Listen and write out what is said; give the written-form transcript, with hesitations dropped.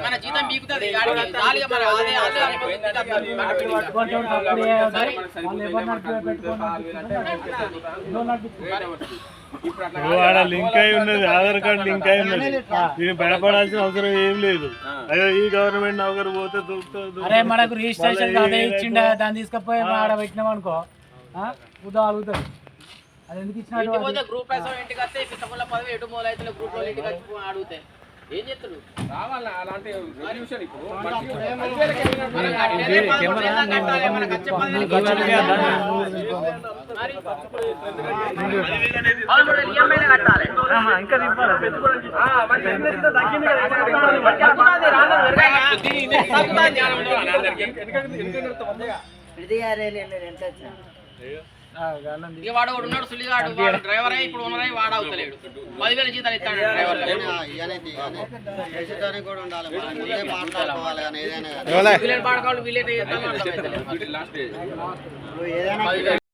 మన జీతం బీకుతుంది లింక్ అయి ఉన్నది, ఆధార్ కార్డు లింక్ అయి ఉన్నది. దీన్ని భయపడాల్సిన అవసరం ఏం లేదు. అయ్యో ఈ గవర్నమెంట్ నౌకరు పోతే అరే మనకు రిజిస్ట్రేషన్ అదే ఇచ్చిండ, దాన్ని తీసుకపోయి ఆడ పెట్టినాం అనుకో ఉదా అడుగుతుంది. అది ఎందుకు ఇచ్చిన గ్రూప్ ఇంటికి వస్తే పిట్టపల్ల పదవి ఎటు మొదలైతే గ్రూప్ లో ఇంటికి వచ్చి అడుగుతాయి ఏం చేస్తారు రావాలా అలాంటి వాడు ఉన్నాడు సుల్లిగాడు డ్రైవర్ ఇప్పుడు ఉన్నరై వాడు అవుతలేడు 10,000 జీతాలు ఇస్తాడు డ్రైవర్